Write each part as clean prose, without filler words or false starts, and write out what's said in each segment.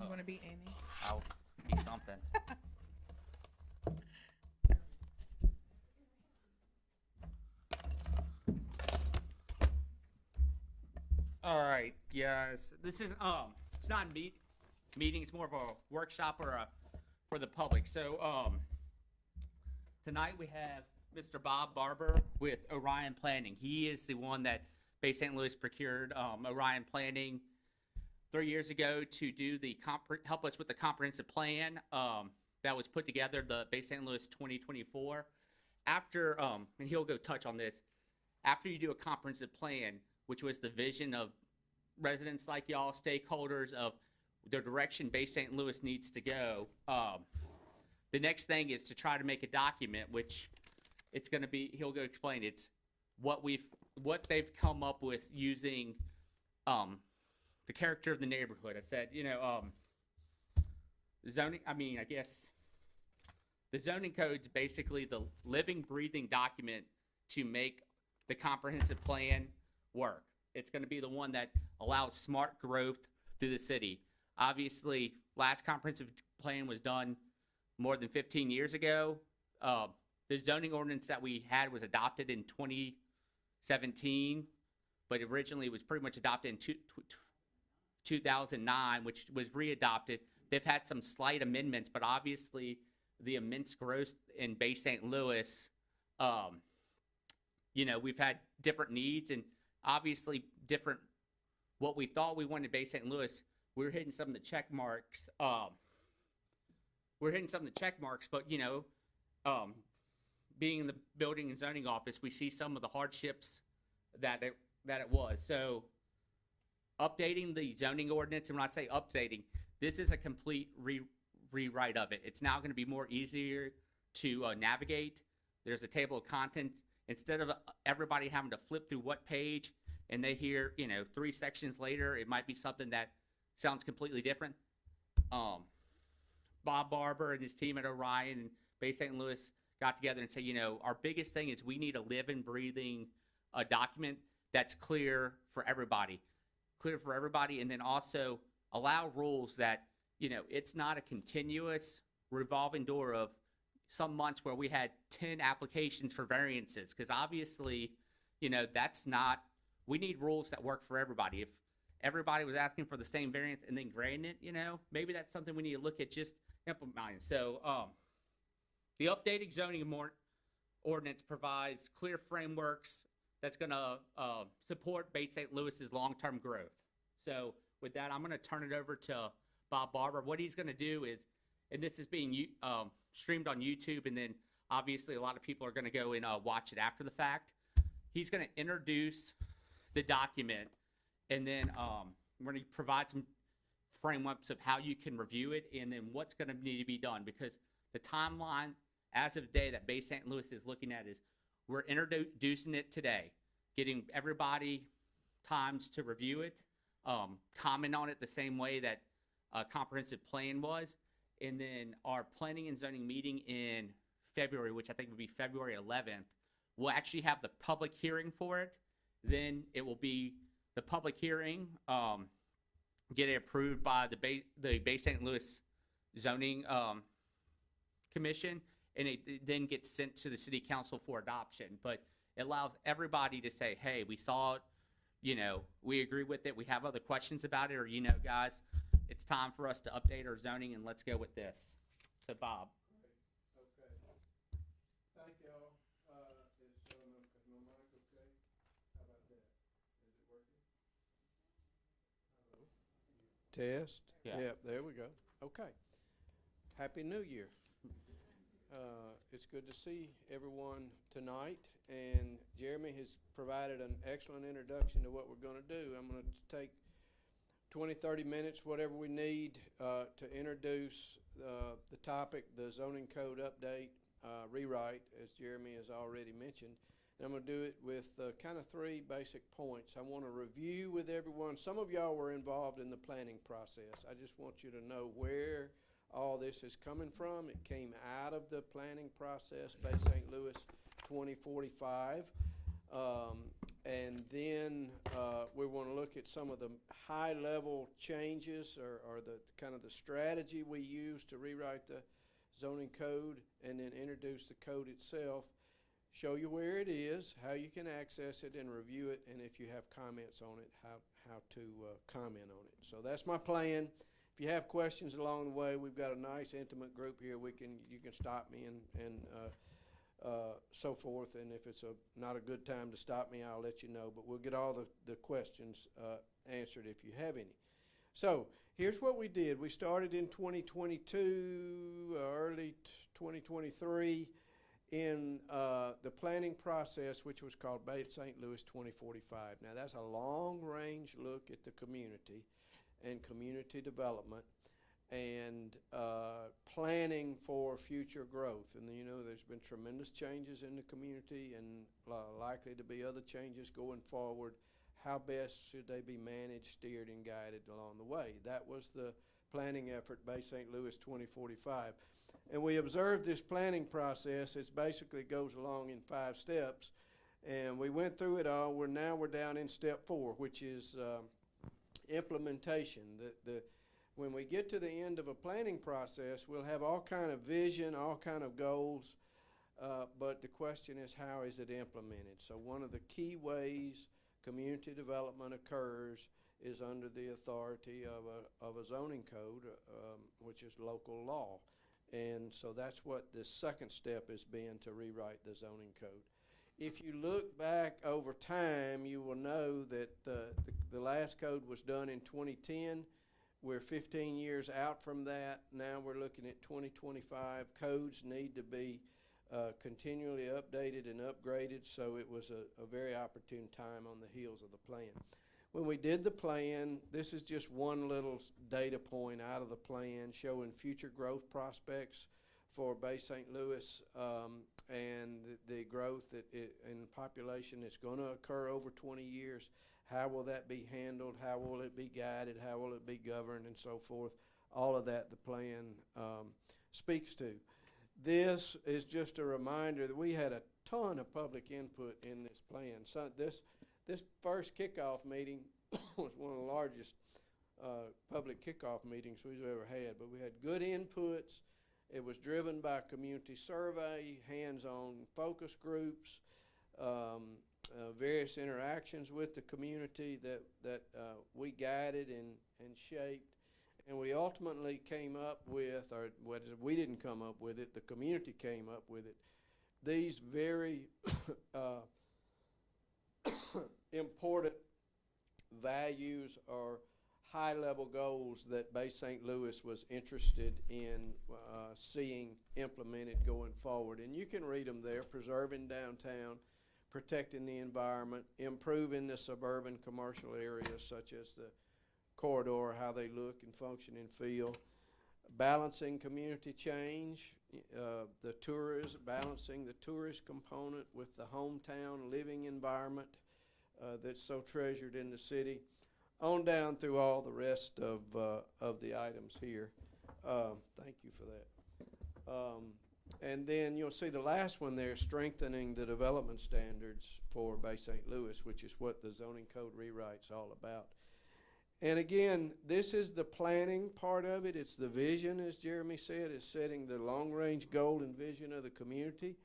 You want to be Amy? I'll be something. All right, guys. This is it's not a meeting. It's more of a workshop or for the public. So tonight we have Mr. Bob Barber with Orion Planning. He is the one that Bay St. Louis procured Orion Planning 3 years ago to do the help us with the comprehensive plan that was put together, the Bay St. Louis 2024. After and he'll go touch on this. After you do a comprehensive plan, which was the vision of residents like y'all, stakeholders of the direction Bay St. Louis needs to go. The next thing is to try to make a document, which it's going to be. He'll go explain. It's what they've come up with using the character of the neighborhood. I said, zoning. I mean, I guess the zoning code's basically the living, breathing document to make the comprehensive plan work. It's going to be the one that allows smart growth through the city. Obviously, last comprehensive plan was done more than 15 years ago. The zoning ordinance that we had was adopted in 2017, but originally it was pretty much adopted in 2009, which was readopted. They've had some slight amendments, but obviously the immense growth in Bay St. Louis, we've had different needs and obviously different what we thought we wanted Bay St. Louis. We're hitting some of the check marks. But being in the building and zoning office, we see some of the hardships that it was. So updating the zoning ordinance, and when I say updating, this is a complete rewrite of it. It's now going to be more easier to navigate. There's a table of contents. Instead of everybody having to flip through what page and they hear, 3 sections later, it might be something that sounds completely different. Bob Barber and his team at Orion and Bay St. Louis got together and said, our biggest thing is we need a living, breathing document that's clear for everybody. And then also allow rules that, it's not a continuous revolving door of some months where we had 10 applications for variances, because obviously, that's not, we need rules that work for everybody. If everybody was asking for the same variance and then granting it, maybe that's something we need to look at just implementing. So the updated zoning ordinance provides clear frameworks that's going to support Bay St. Louis's long-term growth. So with that, I'm going to turn it over to Bob Barber. What he's going to do is, and this is being streamed on YouTube, and then obviously a lot of people are going to go and watch it after the fact. He's going to introduce the document, and then we're going to provide some frameworks of how you can review it, and then what's going to need to be done, because the timeline as of today that Bay St. Louis is looking at is we're introducing it today, getting everybody times to review it, comment on it the same way that a comprehensive plan was. And then our planning and zoning meeting in February, which I think would be February 11th, we'll actually have the public hearing for it. Then it will be the public hearing, get it approved by the Bay St. Louis Zoning Commission, and it then gets sent to the city council for adoption. But it allows everybody to say, hey, we saw it, we agree with it, we have other questions about it, or, guys, it's time for us to update our zoning and let's go with this. So, Bob. Okay. Thank y'all. Is my mic okay? How about that? Is it working? Hello? Test? Yeah. Yep, there we go. Okay. Happy New Year. It's good to see everyone tonight, and Jeremy has provided an excellent introduction to what we're going to do. I'm going to take 20-30 minutes, whatever we need, to introduce the topic, the zoning code update, rewrite, as Jeremy has already mentioned. And I'm going to do it with kind of 3 basic points. I want to review with everyone. Some of y'all were involved in the planning process. I just want you to know where all this is coming from. It came out of the planning process, Bay St. Louis 2045. And then we want to look at some of the high-level changes or the kind of the strategy we use to rewrite the zoning code, and then introduce the code itself, show you where it is, how you can access it and review it, and if you have comments on it, how to comment on it. So that's my plan. If you have questions along the way, we've got a nice intimate group here. You can stop me and so forth. And if it's not a good time to stop me, I'll let you know. But we'll get all the questions answered if you have any. So here's what we did. We started in 2022, early 2023, in the planning process, which was called Bay St. Louis 2045. Now that's a long-range look at the community and community development and planning for future growth. And you know, there's been tremendous changes in the community and likely to be other changes going forward. How best should they be managed, steered, and guided along the way? That was the planning effort, Bay St. Louis 2045. And we observed this planning process. It basically goes along in 5 steps. And we went through it all. We're down in step 4, which is implementation. When we get to the end of a planning process, we'll have all kind of vision, all kind of goals, but the question is, how is it implemented? So one of the key ways community development occurs is under the authority of a zoning code, which is local law. And so that's what the second step has been, to rewrite the zoning code. If you look back over time, you will know that the last code was done in 2010. We're 15 years out from that. Now we're looking at 2025. Codes need to be continually updated and upgraded, so it was a very opportune time on the heels of the plan. When we did the plan, this is just one little data point out of the plan showing future growth prospects for Bay St. Louis and the growth in population that's going to occur over 20 years. How will that be handled? How will it be guided? How will it be governed, and so forth? All of that the plan speaks to. This is just a reminder that we had a ton of public input in this plan. So this first kickoff meeting was one of the largest public kickoff meetings we've ever had, but we had good inputs. It was driven by community survey, hands-on focus groups, various interactions with the community that we guided and shaped. And we ultimately came up with, or we didn't come up with it, the community came up with it, these very important values or high-level goals that Bay St. Louis was interested in seeing implemented going forward. And you can read them there: preserving downtown, protecting the environment, improving the suburban commercial areas such as the corridor, how they look and function and feel, balancing community change, the tourism, balancing the tourist component with the hometown living environment that's so treasured in the city, on down through all the rest of the items here. Thank you for that. And then you'll see the last one there, strengthening the development standards for Bay St. Louis, which is what the zoning code rewrite's all about. And again, this is the planning part of it. It's the vision, as Jeremy said. It's setting the long-range goal and vision of the community.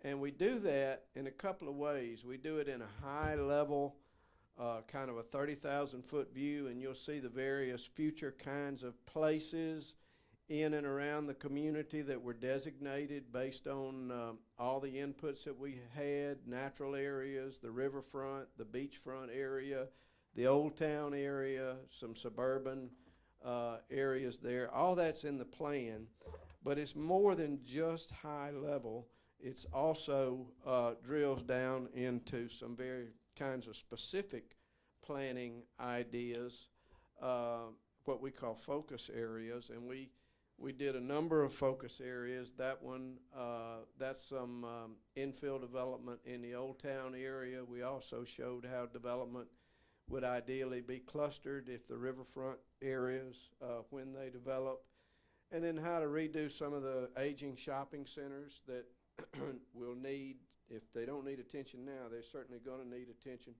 And we do that in a couple of ways. We do it in a high-level, kind of a 30,000-foot view, and you'll see the various future kinds of places in and around the community that were designated based on all the inputs that we had: natural areas, the riverfront, the beachfront area, the Old Town area, some suburban areas there. All that's in the plan, but it's more than just high level. It's also drills down into some very kinds of specific planning ideas, what we call focus areas, and we did a number of focus areas. That one, that's some infill development in the Old Town area. We also showed how development would ideally be clustered if the riverfront areas, when they develop, and then how to redo some of the aging shopping centers that will need if they don't need attention now, they're certainly gonna need attention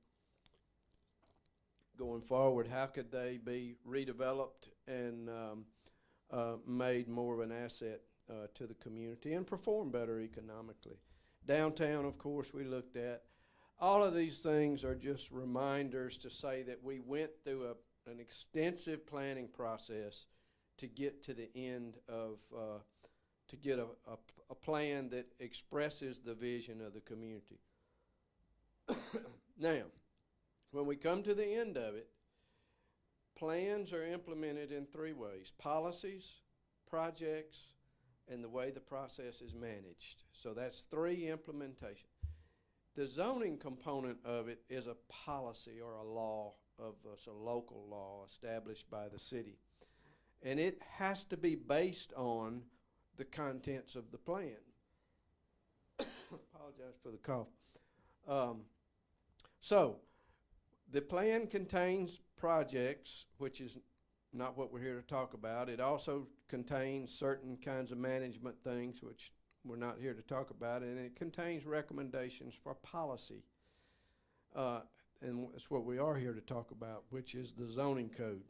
going forward. How could they be redeveloped and made more of an asset to the community and perform better economically? Downtown, of course, we looked at. All of these things are just reminders to say that we went through an extensive planning process to get to the end of, to get a plan that expresses the vision of the community. Now, when we come to the end of it, plans are implemented in three ways: policies, projects, and the way the process is managed. So that's three implementation. The zoning component of it is a policy or a law of a local law established by the city. And it has to be based on the contents of the plan. Apologize for the cough. So the plan contains projects, which is not what we're here to talk about. It also contains certain kinds of management things, which we're not here to talk about, and it contains recommendations for policy. And that's what we are here to talk about, which is the zoning code.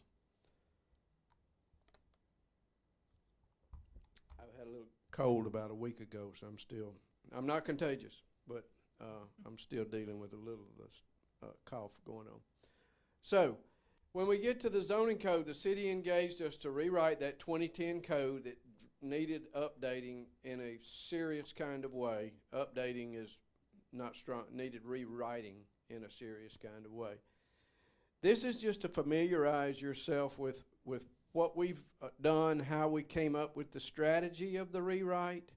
I've had a little cold about a week ago, so I'm not contagious, but I'm still dealing with a little of this cough going on. So, when we get to the zoning code, the city engaged us to rewrite that 2010 code that needed updating in a serious kind of way. Updating is not strong, needed rewriting in a serious kind of way. This is just to familiarize yourself with what we've done, how we came up with the strategy of the rewrite.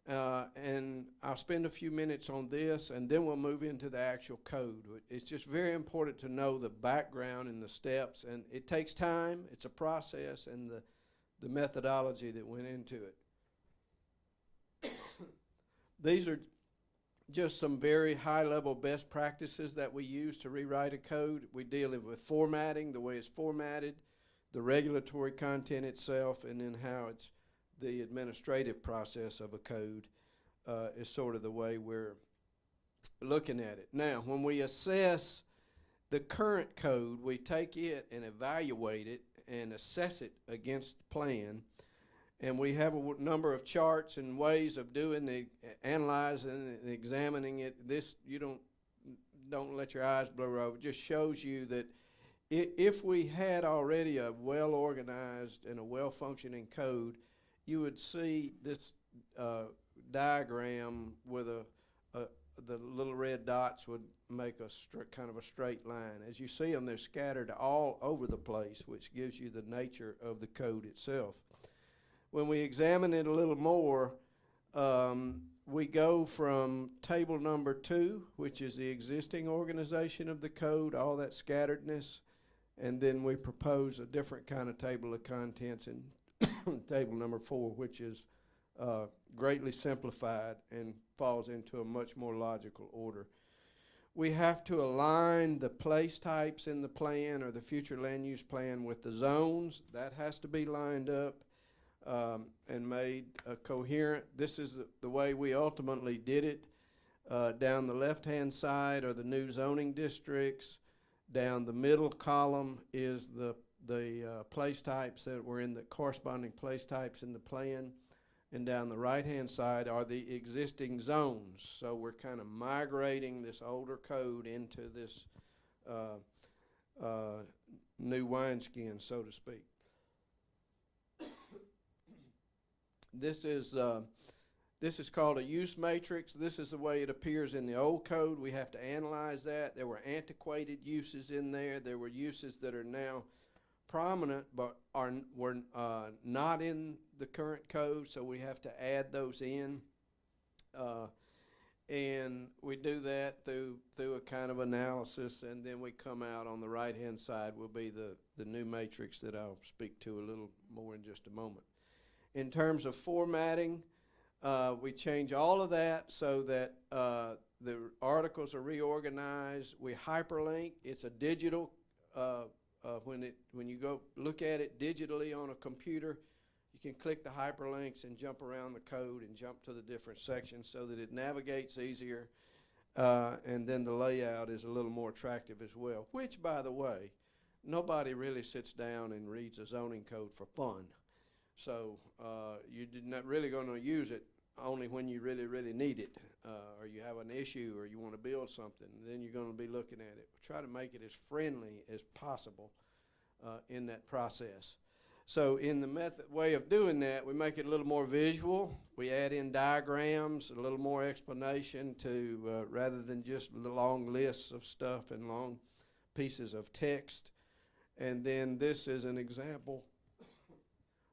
And I'll spend a few minutes on this, and then we'll move into the actual code. It's just very important to know the background and the steps, and it takes time. It's a process, and the methodology that went into it. These are just some very high-level best practices that we use to rewrite a code. We deal with formatting, the way it's formatted, the regulatory content itself, and then how it's the administrative process of a code is sort of the way we're looking at it. Now, when we assess the current code, we take it and evaluate it and assess it against the plan. And we have a number of charts and ways of doing the analyzing and examining it. This, you don't let your eyes blur over. It just shows you that if we had already a well-organized and a well-functioning code, you would see this diagram with the little red dots would make a kind of a straight line. As you see them, they're scattered all over the place, which gives you the nature of the code itself. When we examine it a little more, we go from table number 2, which is the existing organization of the code, all that scatteredness, and then we propose a different kind of table of contents in table number 4, which is greatly simplified and falls into a much more logical order. We have to align the place types in the plan or the future land use plan with the zones. That has to be lined up and made coherent. This is the way we ultimately did it. Down the left-hand side are the new zoning districts. Down the middle column is the place types that were in the corresponding place types in the plan. And down the right-hand side are the existing zones. So we're kind of migrating this older code into this new wineskin, so to speak. This is called a use matrix. This is the way it appears in the old code. We have to analyze that. There were antiquated uses in there. There were uses that are now prominent but were not in the current code, so we have to add those in. And we do that through a kind of analysis, and then we come out on the right-hand side will be the new matrix that I'll speak to a little more in just a moment. In terms of formatting, we change all of that so that the articles are reorganized. We hyperlink. It's a digital, when you go look at it digitally on a computer, You can click the hyperlinks and jump around the code and jump to the different sections so that it navigates easier. And then the layout is a little more attractive as well, which, by the way, nobody really sits down and reads a zoning code for fun. So you're not really going to use it only when you really, really need it, or you have an issue or you want to build something. Then you're going to be looking at it. Try to make it as friendly as possible in that process. So in the way of doing that, we make it a little more visual. We add in diagrams, a little more explanation to rather than just the long lists of stuff and long pieces of text. And then this is an example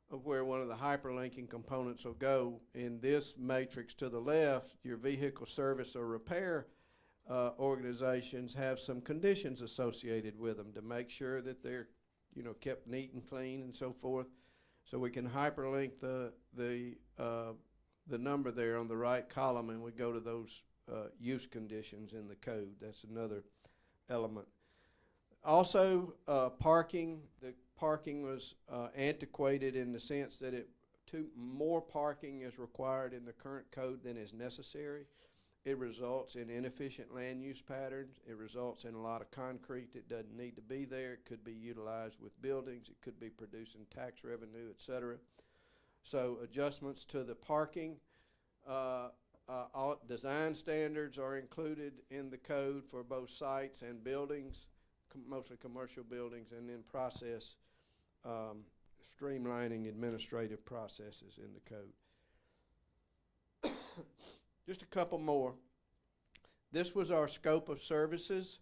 of where one of the hyperlinking components will go. In this matrix to the left, your vehicle service or repair organizations have some conditions associated with them to make sure that they're kept neat and clean and so forth. So we can hyperlink the number there on the right column, and we go to those use conditions in the code. That's another element. Also, parking. The parking was antiquated in the sense that more parking is required in the current code than is necessary. It results in inefficient land use patterns. It results in a lot of concrete that doesn't need to be there. It could be utilized with buildings. It could be producing tax revenue, et cetera. So adjustments to the parking. All design standards are included in the code for both sites and buildings, mostly commercial buildings, and then process streamlining administrative processes in the code. Just a couple more. This was our scope of services.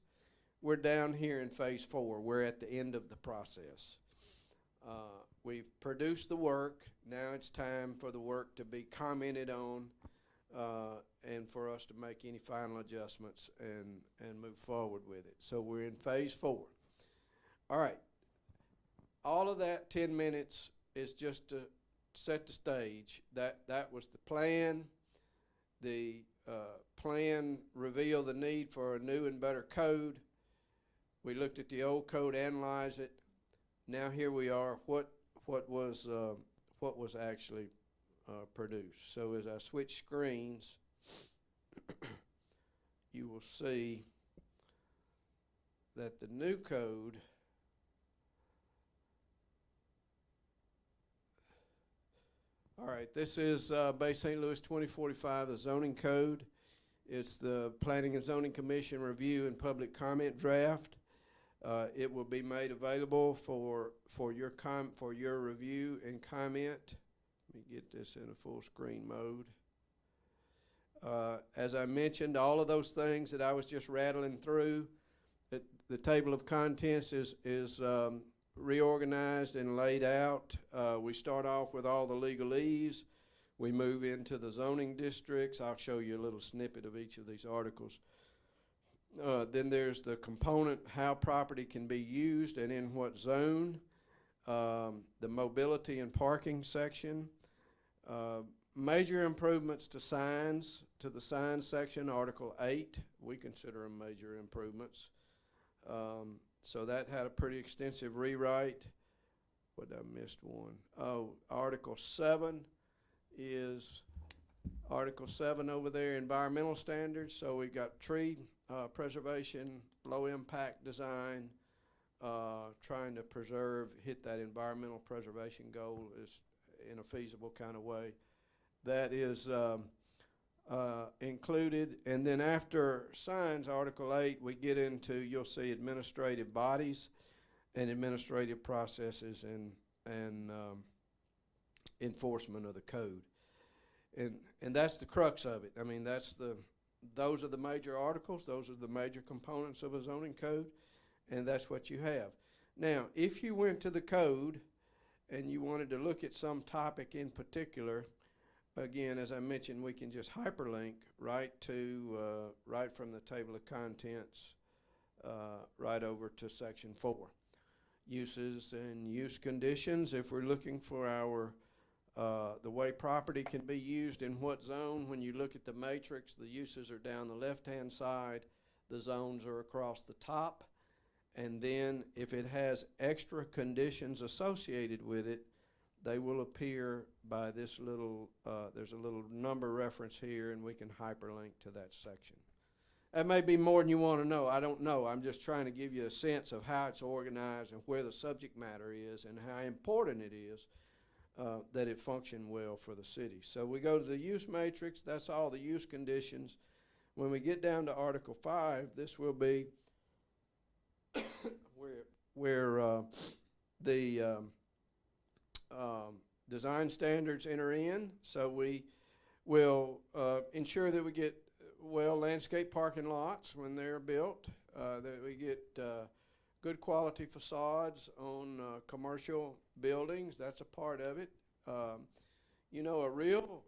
We're down here in phase 4. We're at the end of the process. We've produced the work. Now it's time for the work to be commented on and for us to make any final adjustments and move forward with it. So we're in phase 4. All right. All of that 10 minutes is just to set the stage. That was the plan. The plan revealed the need for a new and better code. We looked at the old code, analyzed it. Now here we are. What was actually produced? So as I switch screens, you will see that the new code all right, this is Bay St. Louis 2045, the zoning code. It's the Planning and Zoning Commission review and public comment draft. It will be made available for your review and comment. Let me get this in a full screen mode. As I mentioned, all of those things that I was just rattling through, the table of contents is reorganized and laid out. We start off with all the legalese. We move into the zoning districts. I'll show you a little snippet of each of these articles. Then there's the component, how property can be used and in what zone. The mobility and parking section. Major improvements to signs, to the signs section, Article 8. We consider them major improvements. So that had a pretty extensive rewrite. What did I missed one? Oh, Article 7 is Article 7 over there, environmental standards. So we got tree preservation, low impact design, trying to hit that environmental preservation goal is in a feasible kind of way. That is included. And then after signs, Article 8, we get into, you'll see administrative bodies and administrative processes and enforcement of the code. And that's the crux of it. I mean, those are the major articles. Those are the major components of a zoning code, and that's what you have. Now, if you went to the code and you wanted to look at some topic in particular, again, as I mentioned, we can just hyperlink right from the table of contents right over to section 4. Uses and use conditions. If we're looking for the way property can be used in what zone, when you look at the matrix, the uses are down the left-hand side, the zones are across the top, and then if it has extra conditions associated with it, They will appear by this little, there's a little number reference here, and we can hyperlink to that section. That may be more than you want to know. I don't know. I'm just trying to give you a sense of how it's organized and where the subject matter is and how important it is that it function well for the city. So we go to the use matrix. That's all the use conditions. When we get down to Article 5, this will be where the design standards enter in. So we will ensure that we get landscape parking lots when they're built, that we get good quality facades on commercial buildings. That's a part of it. You know, a real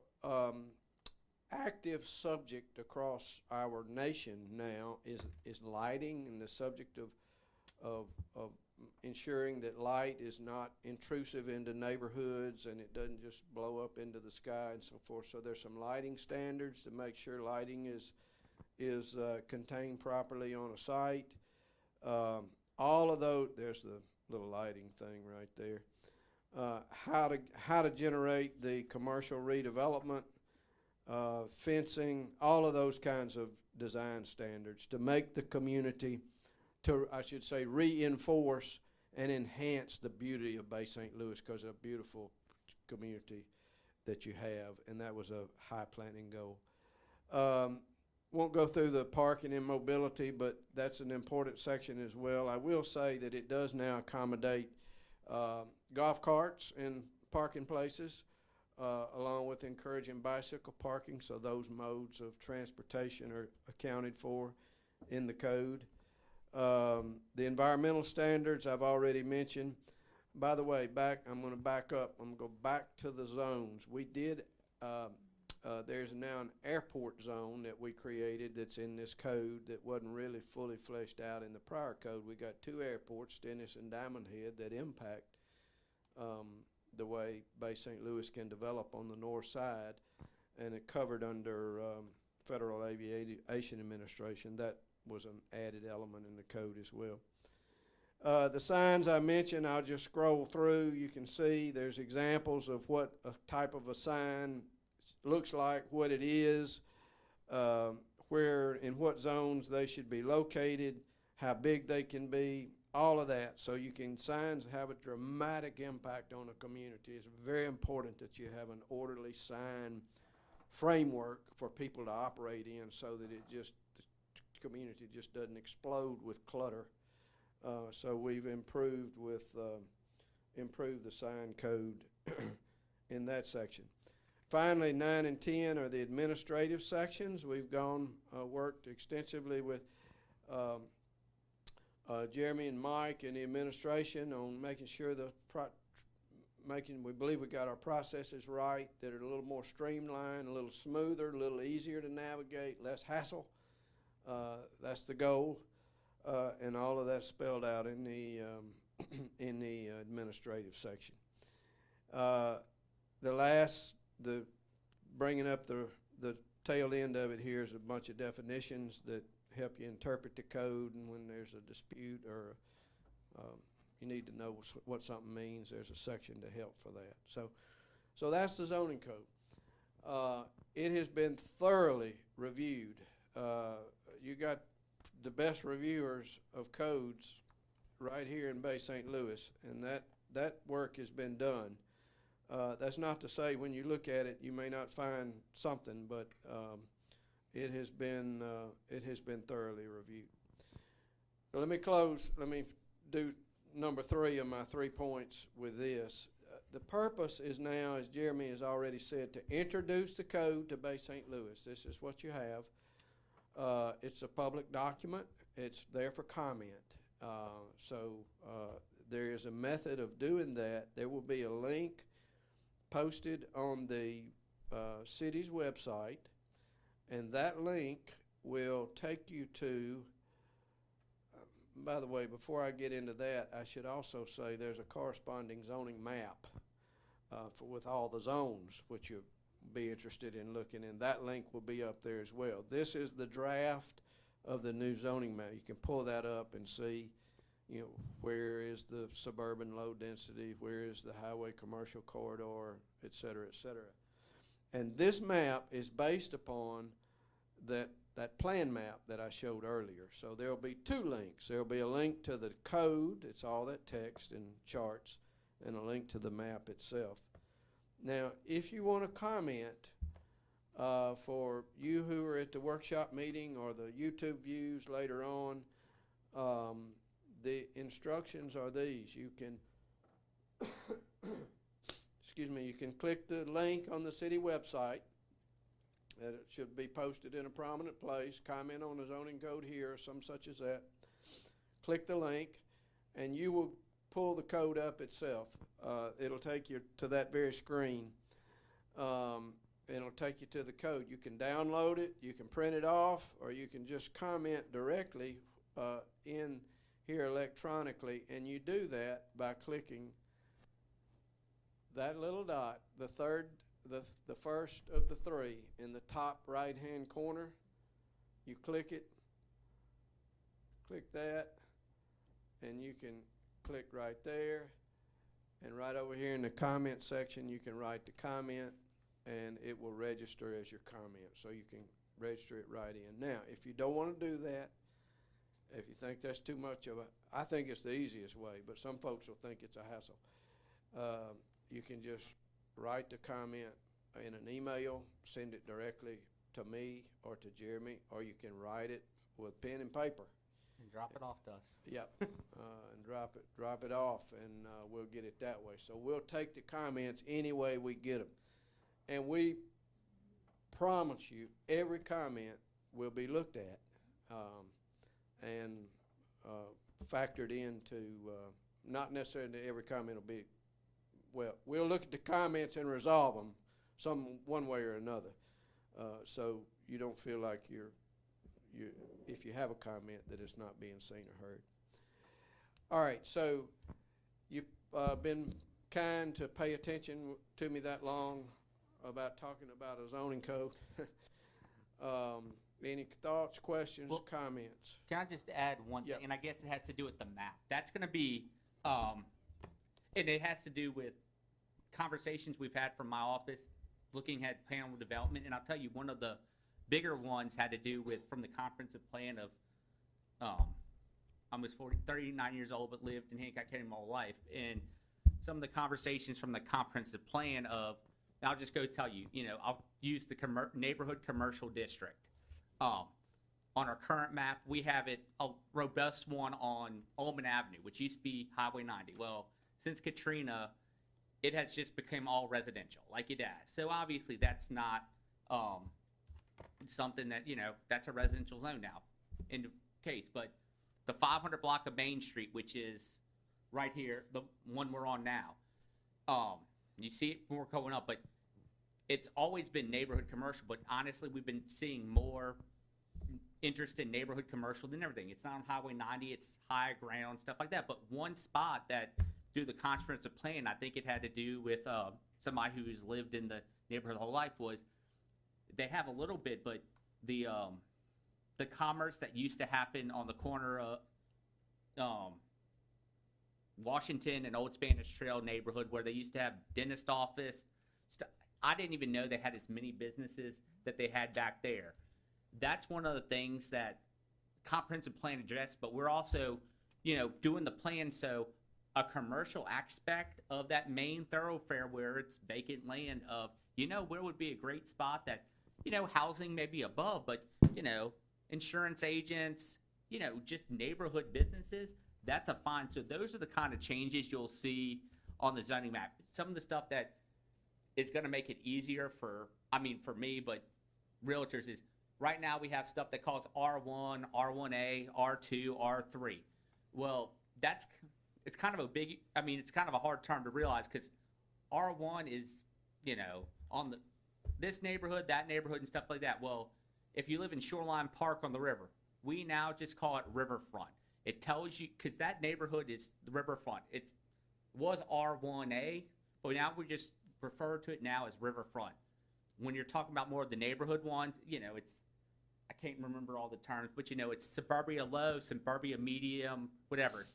active subject across our nation now is lighting, and the subject of ensuring that light is not intrusive into neighborhoods and it doesn't just blow up into the sky and so forth. So there's some lighting standards to make sure lighting is contained properly on a site. All of those, there's the little lighting thing right there. How to generate the commercial redevelopment, fencing, all of those kinds of design standards to make the community, I should say, reinforce and enhance the beauty of Bay St. Louis, because of a beautiful community that you have, and that was a high planning goal. Won't go through the parking and mobility, but that's an important section as well. I will say that it does now accommodate golf carts in parking places, along with encouraging bicycle parking, so those modes of transportation are accounted for in the code. The environmental standards I've already mentioned. By the way, I'm going to back up. I'm going to go back to the zones. We did, there's now an airport zone that we created that's in this code that wasn't really fully fleshed out in the prior code. We got two airports, Stennis and Diamond Head, that impact the way Bay St. Louis can develop on the north side, and it covered under Federal Aviation Administration. That was an added element in the code as well. The signs I mentioned, I'll just scroll through. You can see there's examples of what a type of a sign looks like, what it is, where, in what zones they should be located, how big they can be, all of that. So signs have a dramatic impact on a community. It's very important that you have an orderly sign framework for people to operate in, so that the community just doesn't explode with clutter. So we've improved the sign code in that section. Finally, 9 and 10 are the administrative sections. We've worked extensively with Jeremy and Mike and the administration on making sure we believe we got our processes right, that are a little more streamlined, a little smoother, a little easier to navigate, less hassle. That's the goal, and all of that's spelled out in the administrative section. Bringing up the tail end of it here is a bunch of definitions that help you interpret the code, and when there's a dispute or you need to know what something means, there's a section to help for that. So that's the zoning code. It has been thoroughly reviewed. You got the best reviewers of codes right here in Bay St. Louis, and that work has been done. That's not to say when you look at it you may not find something, but it has been thoroughly reviewed. So let me close. Let me do number 3 of my 3 points with this. The purpose is now, as Jeremy has already said, to introduce the code to Bay St. Louis. This is what you have. It's a public document. It's there for comment. There is a method of doing that. There will be a link posted on the city's website, and that link will take you to, by the way, before I get into that, I should also say there's a corresponding zoning map with all the zones, which you'll be interested in looking in. That link will be up there as well. This is the draft of the new zoning map. You can pull that up and see you know, where is the suburban low density, where is the highway commercial corridor, et cetera, et cetera. And this map is based upon that plan map that I showed earlier. So there'll be two links. There'll be a link to the code, it's all that text and charts, and a link to the map itself. Now, if you want to comment, for you who are at the workshop meeting or the YouTube views later on, the instructions are these. You can, excuse me, you can click the link on the city website. That it should be posted in a prominent place. Comment on the zoning code here, or some such as that. Click the link, and you will pull the code up itself. It'll take you to that very screen. It'll take you to the code. You can download it, you can print it off, or you can just comment directly in here electronically, and you do that by clicking that little dot, the first of the three in the top right hand corner. You click it, click that, and you can click right there, and right over here in the comment section you can write the comment, and it will register as your comment, so you can register it right in. Now, if you don't want to do that, if you think that's too much of I think it's the easiest way, but some folks will think it's a hassle. You can just write the comment in an email, send it directly to me or to Jeremy, or you can write it with pen and paper. And drop it off to us. Yep, and drop it off, and we'll get it that way. So we'll take the comments any way we get them. And we promise you every comment will be looked at and factored into, not necessarily every comment will be, well, we'll look at the comments and resolve them one way or another. So you don't feel like if you have a comment that it's not being seen or heard. All right, so you've been kind to pay attention to me that long about talking about a zoning code. Any thoughts, questions, comments? Can I just add one thing? And I guess it has to do with the map. That's going to be, and it has to do with conversations we've had from my office looking at plan development. And I'll tell you, one of the bigger ones had to do with from the comprehensive plan of, I was 39 years old, but lived in Hancock County my whole life. And some of the conversations from the comprehensive plan of, I'll just go tell you, I'll use the neighborhood commercial district. On our current map, we have a robust one on Ullman Avenue, which used to be Highway 90. Well, since Katrina, it has just become all residential, like it has. So obviously that's not something that, that's a residential zone now in the case. But the 500 block of Main Street, which is right here, the one we're on now, you see it more going up, but it's always been neighborhood commercial. But honestly, we've been seeing more interest in neighborhood commercial than everything. It's not on Highway 90, it's high ground, stuff like that. But one spot that, through the comprehensive plan, I think it had to do with somebody who's lived in the neighborhood whole life, was they have a little bit, but the commerce that used to happen on the corner of Washington and Old Spanish Trail neighborhood, where they used to have dentist office. I didn't even know they had as many businesses that they had back there. That's one of the things that comprehensive plan addressed, but we're also, doing the plan so a commercial aspect of that main thoroughfare where it's vacant land of, where would be a great spot that, housing may be above, but, insurance agents, just neighborhood businesses, that's a fine. So those are the kind of changes you'll see on the zoning map. Some of the stuff that is going to make it easier for me, but realtors is, right now we have stuff that calls R1, R1A, R2, R3. Well, it's kind of a hard term to realize, because R1 is, on this neighborhood, that neighborhood, and stuff like that. Well, if you live in Shoreline Park on the river, we now just call it riverfront. It tells you, because that neighborhood is the riverfront. It was R1A, but now we just refer to it now as riverfront. When you're talking about more of the neighborhood ones, it's, I can't remember all the terms, but it's suburbia low, suburbia medium, whatever.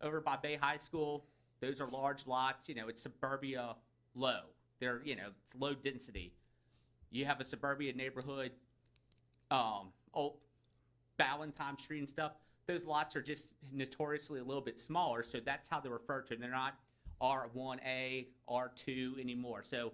over by Bay High School, those are large lots. You know, it's suburbia low. They're, you know, it's low density. You have a suburbia neighborhood, old Ballantyne Street and stuff. Those lots are just notoriously a little bit smaller, so that's how they're referred to. They're not R1A, R2 anymore. So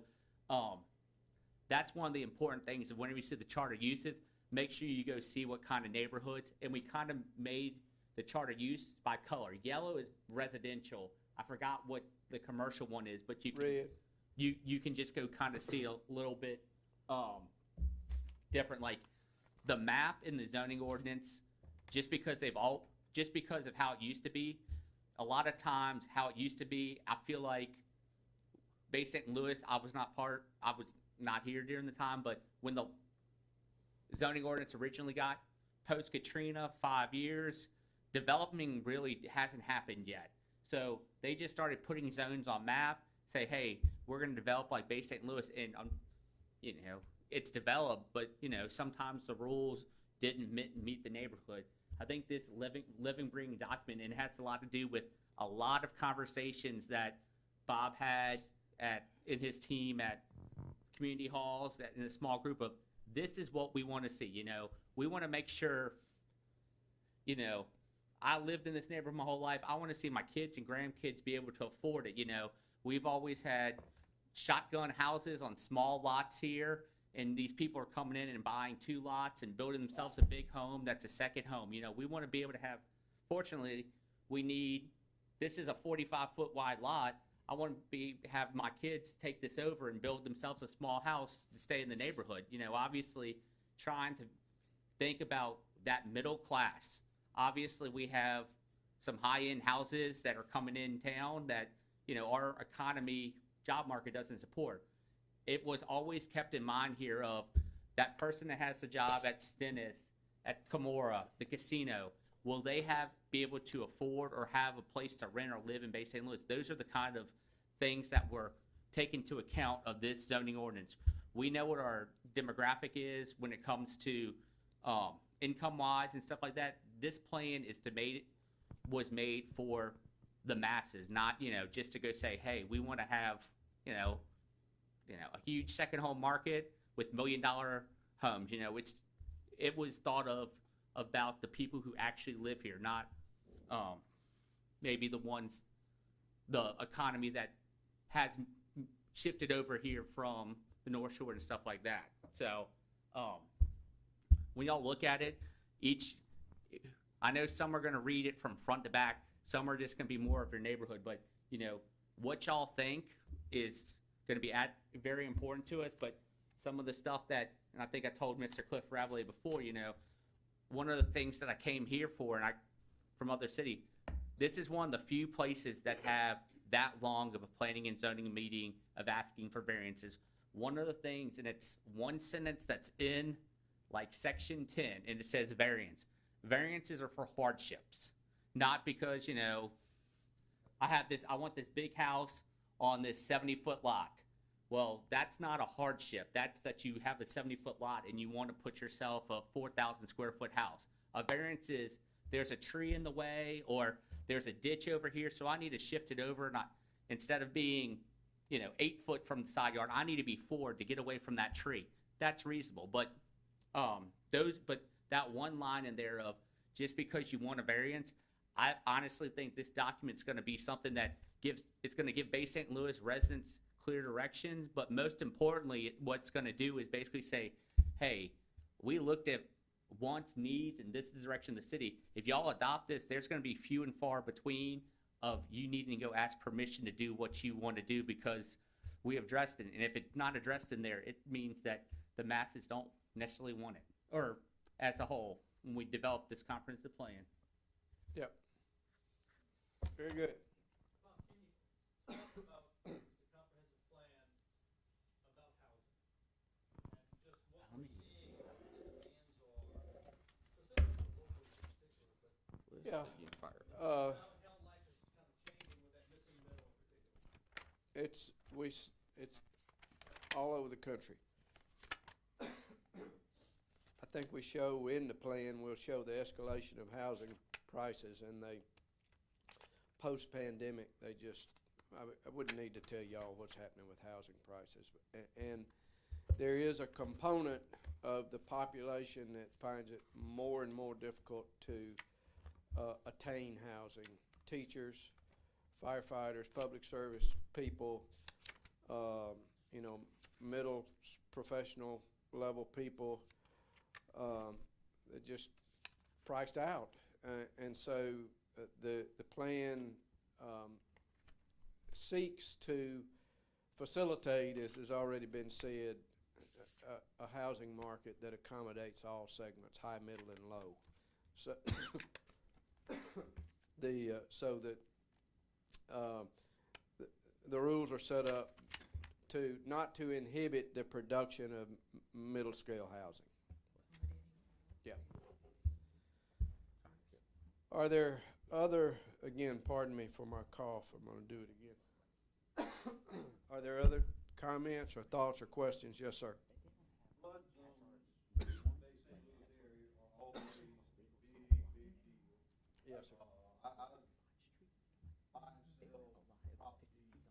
that's one of the important things. Whenever you see the charter uses, make sure you go see what kind of neighborhoods. And we kind of made the charter use by color. Yellow is residential. I forgot what the commercial one is, but you can, Red. you can just go kind of see a little bit different. Like the map in the zoning ordinance, just because of how it used to be, a lot of times how it used to be, I feel like Bay St. Louis, I was not here during the time, but when the zoning ordinance originally got post Katrina, 5 years, development really hasn't happened yet. So they just started putting zones on map, say, hey, we're going to develop like Bay St. Louis, and you know, it's developed, but you know, sometimes the rules didn't meet the neighborhood. I think this living breathing document, and it has a lot to do with a lot of conversations that Bob had in his team at community halls, that in a small group of, this is what we want to see. You know, we want to make sure, you know, I lived in this neighborhood my whole life. I want to see my kids and grandkids be able to afford it. You know, we've always had shotgun houses on small lots here, and these people are coming in and buying 2 lots and building themselves a big home that's a second home. You know, we want to be able to have, fortunately, this is a 45-foot wide lot. I want to have my kids take this over and build themselves a small house to stay in the neighborhood. You know, obviously trying to think about that middle class. Obviously we have some high-end houses that are coming in town that, you know, our economy, job market doesn't support. It was always kept in mind here of that person that has the job at Stennis, at Camorra, the casino, will they be able to afford or have a place to rent or live in Bay St. Louis? Those are the kind of things that were taken into account of this zoning ordinance. We know what our demographic is when it comes to income-wise and stuff like that. This plan was made for the masses, not, you know, just to go say, hey, we want to have, you know, a huge second home market with $1 million homes. You know, it was thought of about the people who actually live here, not maybe the economy that has shifted over here from the North Shore and stuff like that. So when y'all look at it, I know some are going to read it from front to back, some are just going to be more of your neighborhood, but you know, what y'all think is going to be very important to us. But some of the stuff that, and I think I told Mr. Cliff Raveley before, you know, one of the things that I came here for, and from other city, this is one of the few places that have that long of a planning and zoning meeting of asking for variances. One of the things, and it's one sentence that's in like section 10, and it says variance. Variances are for hardships, not because, you know, I want this big house on this 70-foot lot. Well, that's not a hardship. That's that you have a 70-foot lot and you want to put yourself a 4,000 square foot house. A variance is there's a tree in the way, or there's a ditch over here, so I need to shift it over. Instead of being, you know, 8 foot from the side yard, I need to be 4 to get away from that tree. That's reasonable. But that one line in there of just because you want a variance, I honestly think this document's going to be something that it's going to give Bay St. Louis residents clear directions, but most importantly, what's going to do is basically say, hey, we looked at wants, needs, and this is the direction of the city. If y'all adopt this, there's going to be few and far between of you needing to go ask permission to do what you want to do because we have addressed it. And if it's not addressed in there, it means that the masses don't necessarily want it, or as a whole, when we develop this comprehensive plan. Yep. Very good. Bob, can you talk about the comprehensive plan about housing? And just what we're seeing, what the demands are, specifically for local in particular, but Yeah. how life is kind of changing with that missing middle in particular. It's all over the country. I think we show in the plan, we'll show the escalation of housing prices, and post-pandemic, I wouldn't need to tell y'all what's happening with housing prices. And there is a component of the population that finds it more and more difficult to attain housing. Teachers, firefighters, public service people, you know, middle professional level people, they're just priced out. And so the plan seeks to facilitate, as has already been said, a housing market that accommodates all segments, high, middle, and low. So the rules are set up to not to inhibit the production of middle scale housing. Yeah. Are there other, again, pardon me for my cough, I'm going to do it again. Are there other comments or thoughts or questions? Yes, sir. Flood zones, they say in this area are always big deal. Yes, sir. I buy and sell property,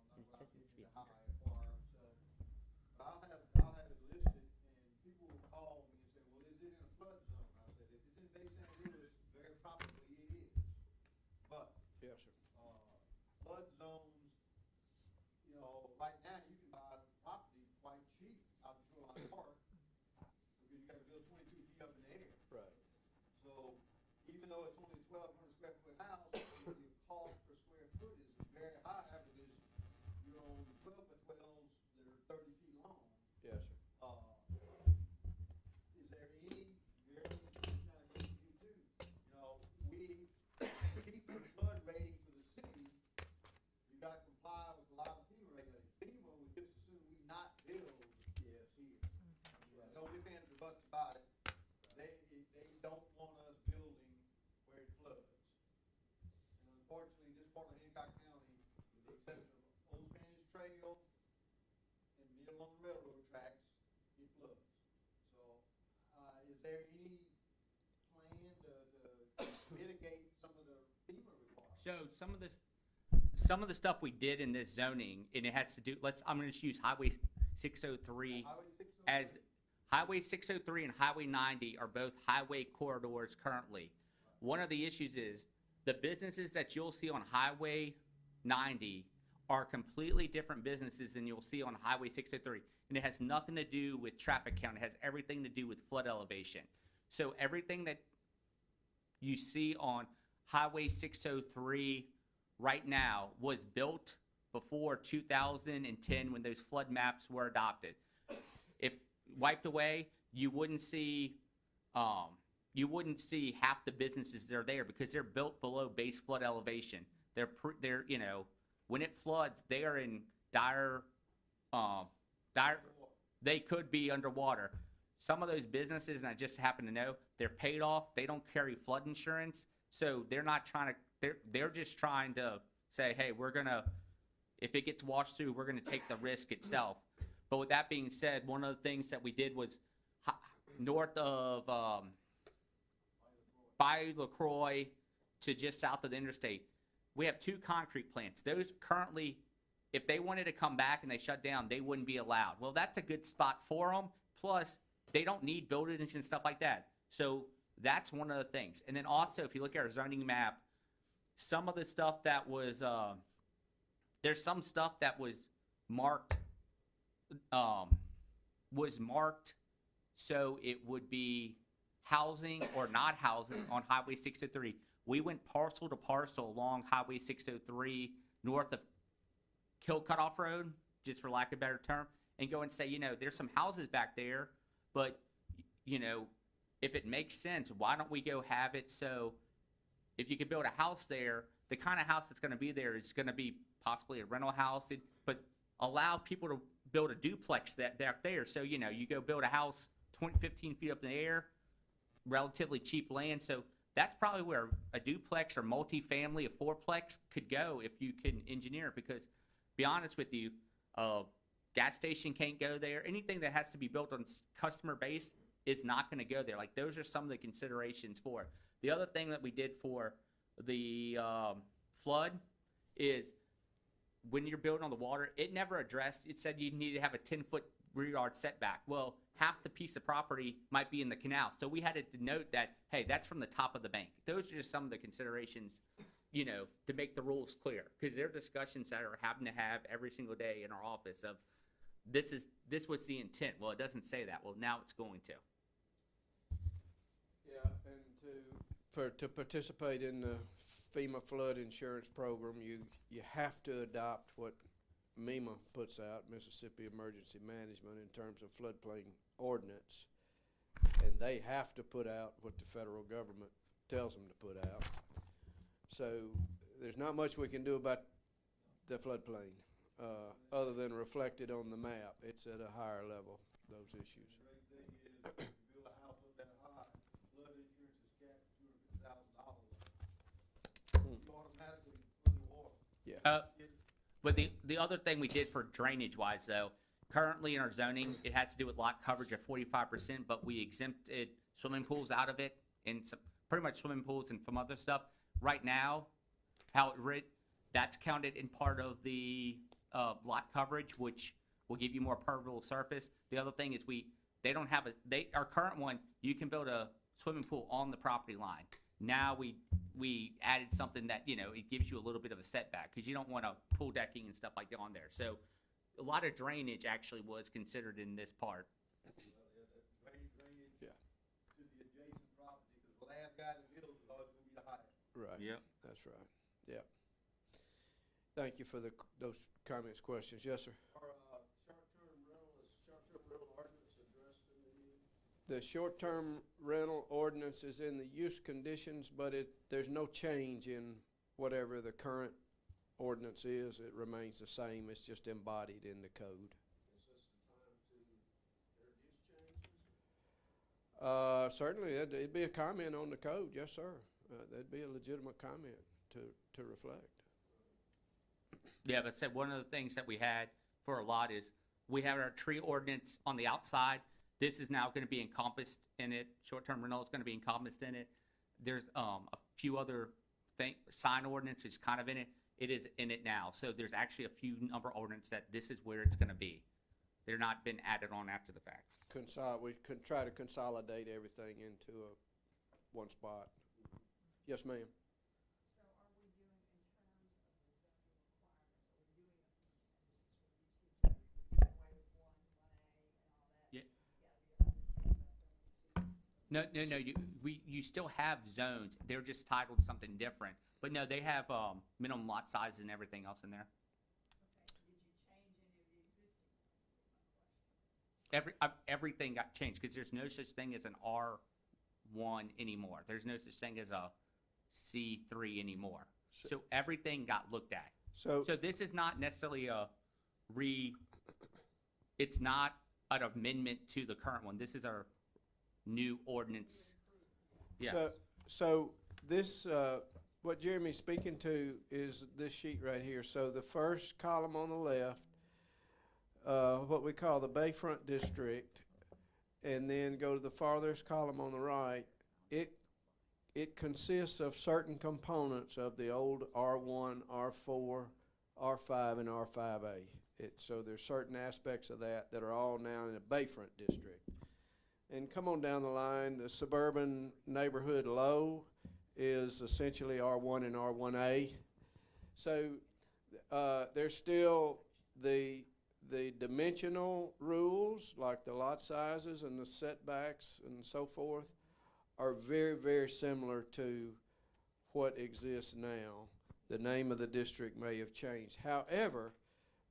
not what I think is high farm, so, but I'll have it listed, and people will call me and say, well, is it in a flood zone? I said, if it's in Bay St. Louis, very probably it is. But, Yes, sir. flood zones, you know, right now, you can buy property quite cheap out in Shoreline Park, because you gotta build 22 feet up in the air. Right. So even though it's only a 1,200 square foot house, the cost per square foot is very high because you're on 12 by 12s that are 30 feet long. Yes, sir. Is there any, Jeremy, this kind of goes to you too, you know, we keep the flood rating for the city, you gotta comply with a lot of FEMA regulations. FEMA would just assume we not build here. No ifs, ands, or buts about it. They don't want us building where it floods. And unfortunately, this part of Hancock County, with the exception of Old Spanish Trail and middle on the railroad tracks, it floods. So, is there any plan to mitigate some of the FEMA requirements? So some of the stuff we did in this zoning, and it has to do, I'm gonna just use Highway 603 Highway 603? as, Highway 603 and Highway 90 are both highway corridors currently. One of the issues is, the businesses that you'll see on Highway 90 are completely different businesses than you'll see on Highway 603. And it has nothing to do with traffic count, it has everything to do with flood elevation. So everything that you see on Highway 603 right now was built before 2010 when those flood maps were adopted. If wiped away, you wouldn't see half the businesses that are there because they're built below base flood elevation. They're you know, when it floods, they are in dire, they could be underwater. Some of those businesses, and I just happen to know, they're paid off. They don't carry flood insurance, so they're not trying to. They're just trying to say, hey, we're gonna, if it gets washed through, we're gonna take the risk itself. But with that being said, one of the things that we did was north of Bayou LaCroix to just south of the interstate, we have 2 concrete plants. Those currently, if they wanted to come back and they shut down, they wouldn't be allowed. Well, that's a good spot for them. Plus, they don't need buildings and stuff like that. So that's one of the things. And then also, if you look at our zoning map, some of the stuff that was, there's some stuff that was marked so it would be housing or not housing on Highway 603. We went parcel to parcel along Highway 603 north of Kill Cutoff Road, just for lack of a better term, and go and say, you know, there's some houses back there, but, you know, if it makes sense, why don't we go have it so if you could build a house there, the kind of house that's going to be there is going to be possibly a rental house, but allow people to build a duplex back there. So, you know, you go build a house 15 feet up in the air, relatively cheap land. So that's probably where a duplex or multifamily, a fourplex could go if you can engineer it. Because, be honest with you, gas station can't go there. Anything that has to be built on customer base is not going to go there. Like, those are some of the considerations for it. The other thing that we did for the flood is when you're building on the water, it never addressed, it said you need to have a 10-foot rear yard setback. Well, half the piece of property might be in the canal. So we had to denote that, hey, that's from the top of the bank. Those are just some of the considerations, to make the rules clear. Because there are discussions that are having to have every single day in our office of, this was the intent. Well, it doesn't say that. Well, now it's going to. Yeah, and to participate in the FEMA flood insurance program, you have to adopt what MEMA puts out, Mississippi Emergency Management, in terms of floodplain ordinance. And they have to put out what the federal government tells them to put out. So there's not much we can do about the floodplain, other than reflected on the map. It's at a higher level, those issues. The great thing is, if you build a house up that high, flood insurance is capped at $250,000. You automatically underwater. Yeah. But the other thing we did for drainage wise though, currently in our zoning, it has to do with lot coverage of 45%, but we exempted swimming pools out of it and pretty much swimming pools and some other stuff. Right now, how it read, that's counted in part of the lot coverage, which will give you more permeable surface. The other thing is they don't have our current one, you can build a swimming pool on the property line. Now we added something that, it gives you a little bit of a setback because you don't want a pool decking and stuff like that on there. So a lot of drainage actually was considered in this part. Drainage Yeah. to the adjacent property, because the last guy that builds is always gonna be the highest. Right. Yep. That's right. Yeah. Thank you for those comments, questions. Yes, sir. Our short-term rental ordinance addressed in the The short-term rental ordinance is in the use conditions, but there's no change in whatever the current ordinance is. It remains the same. It's just embodied in the code. Is this the time to introduce changes? Certainly, it'd be a comment on the code. Yes, sir. That'd be a legitimate comment to reflect. Yeah, but said one of the things that we had for a lot is we have our tree ordinance on the outside. This is now going to be encompassed in it. Short-term rental is going to be encompassed in it. There's a few other sign ordinance is kind of in it. It is in it now. So there's actually a few number ordinance that this is where it's going to be. They're not been added on after the fact. We could try to consolidate everything into one spot. Yes, ma'am. No. You still have zones. They're just titled something different. But no, they have minimum lot sizes and everything else in there. Everything got changed because there's no such thing as an R1 anymore. There's no such thing as a C3 anymore. So everything got looked at. So this is not necessarily it's not an amendment to the current one. This is our new ordinance. Yes. So this, what Jeremy's speaking to is this sheet right here. So the first column on the left, what we call the Bayfront District, and then go to the farthest column on the right, it consists of certain components of the old R1, R4, R5, and R5A. So there's certain aspects of that are all now in the Bayfront District. And come on down the line, the suburban neighborhood low is essentially R1 and R1A. So there's still the dimensional rules, like the lot sizes and the setbacks and so forth, are very, very similar to what exists now. The name of the district may have changed. However,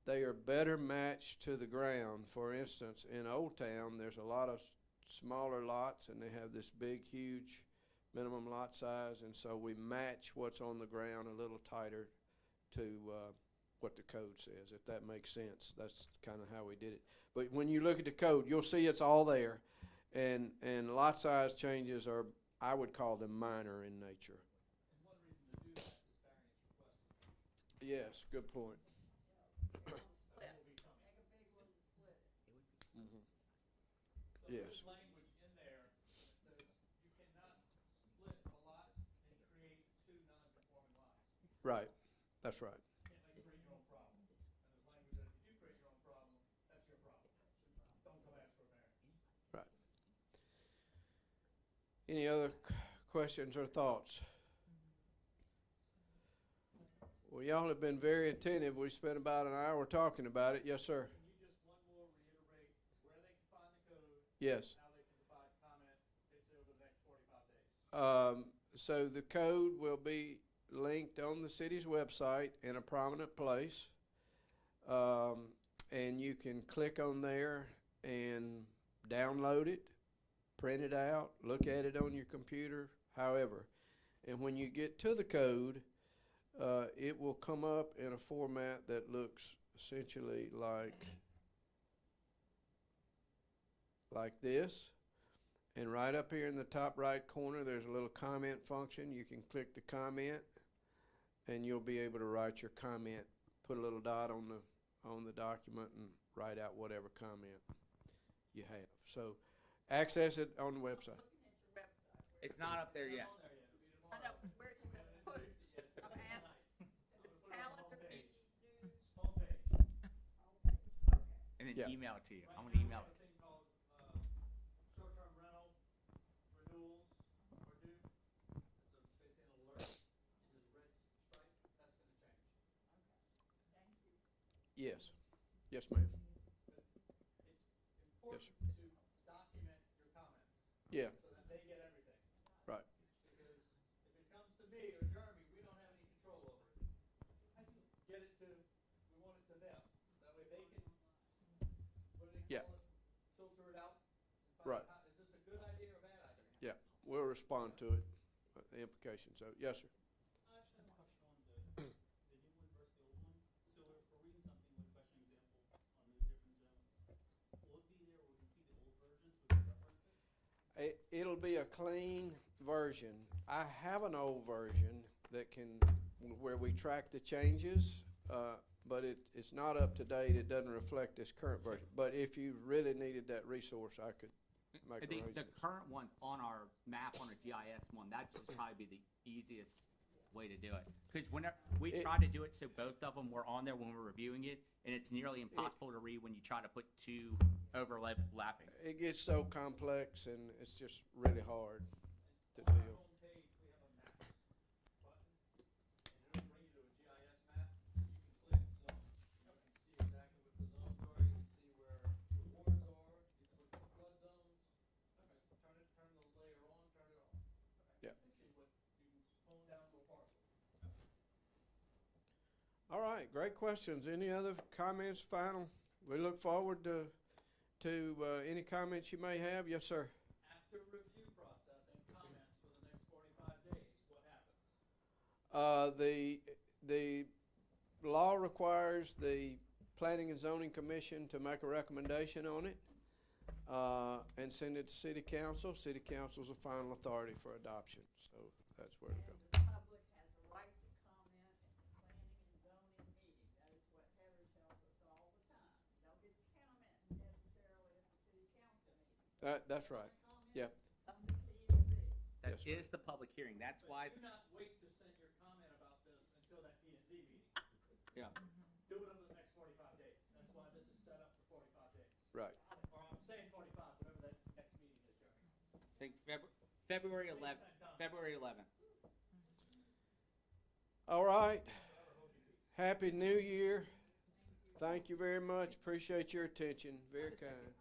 they are better matched to the ground. For instance, in Old Town, there's a lot of smaller lots, and they have this big, huge minimum lot size, and so we match what's on the ground a little tighter to what the code says, if that makes sense. That's kind of how we did it. But when you look at the code, you'll see it's all there, and lot size changes are, I would call them minor in nature. And one reason to do that is variance requested. Yes, good point. That will be coming. Mm-hmm. So Yes. there's language in there that says you cannot split a lot and create two non-conforming lots. Right. That's right. Can't like create your own problem. And there's language that if you do create your own problem, that's your problem. Don't come ask for a variance. Right. Any other questions or thoughts? Well, y'all have been very attentive. We spent about an hour talking about it. Yes, sir. Can you just one more reiterate where they can find the code, Yes. how they can provide comment, basically over the next 45 days? So the code will be linked on the city's website in a prominent place. And you can click on there and download it, print it out, look at it on your computer, however. And when you get to the code, it will come up in a format that looks essentially like this. And right up here in the top right corner, there's a little comment function. You can click the comment, and you'll be able to write your comment. Put a little dot on the document and write out whatever comment you have. So access it on the website. It's not up there yet. On there yet. We didn't I want know, to- where you we haven't put it, introduced it yet. I'm Tonight. asking, is I'm this gonna put it on the calendar, homepage. meetings, news? Homepage. Okay. And then Yeah. email it to you. I'm Right gonna now, email we it. have a thing called, short-term rental renewals are due. It's basically an alert. There's a red stripe. That's gonna change. Thank you. Yes. Yes, ma'am. It's important sir. to document your comments Yeah. so that they get everything. Right. Because if it comes to me or Jeremy, we don't have any control over it. Get it to, we want it to them. That way they can, what do they Yeah. call it? Filter it out. And find Right. out, is this a good idea or a bad idea? Yeah. We'll respond to it, the implications. So, yes, sir. I actually have a question on the new one versus the old one. So if we're reading something with question example on the different zones, will it be there where we can see the old versions, we can reference it? It'll be a clean version. I have an old version that where we track the changes, but it's not up to date. It doesn't reflect this current version. But if you really needed that resource, I could make I think the arrangements. current one's on our map, on our GIS one. That'd just probably be the easiest way to do it. Because whenever we tried to do it so both of them were on there when we were reviewing it, and it's nearly impossible to read when you try to put two overlapping. It gets so complex, and it's just really hard to On our deal. homepage, we have a maps button, and it'll bring you to a GIS map. You can click zone. You can see exactly what the zones are, you can see where the wards are, you can look at the flood zones. Turn the layer on, turn it off. Yeah. And see what, you can hone down to a parcel. All right, great questions. Any other comments, final? We look forward to any comments you may have. Yes, sir. After review process and comments for the next 45 days, what happens? The law requires the Planning and Zoning Commission to make a recommendation on it, and send it to City Council. City Council's the final authority for adoption, so that's where to go. And the public has a right to comment at the planning and zoning meeting. That is what Heather tells us all the time. You don't get to comment necessarily at the city council meeting. That's right. Yeah. Come to P and Z. That Yes, is the public hearing. That's But why, do not wait to send your comment about this until that P and Z meeting. yeah. Do it over the next 45 days. That's why this is set up for 45 days. Right. Or I'm saying 45, whatever that next meeting is, Jeremy. I think February 11th. Please send comments. February 11th. All right. Whatever hold you peace. Happy New Year. Thank you very much. Appreciate your attention. Very kind.